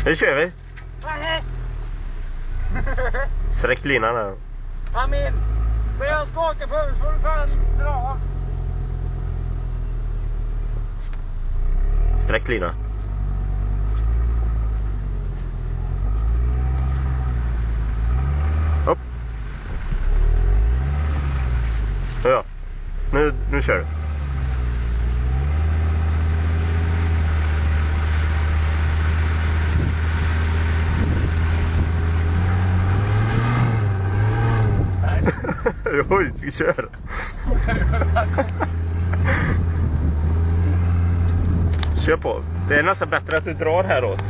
Nu kör vi. Sträck linan här. Kom in. Men jag skakar på så får du fan dra. Sträck linan. Upp. Ja. Nu kör du. Oj, ska köra. Kör på. Det är nästan bättre att du drar häråt.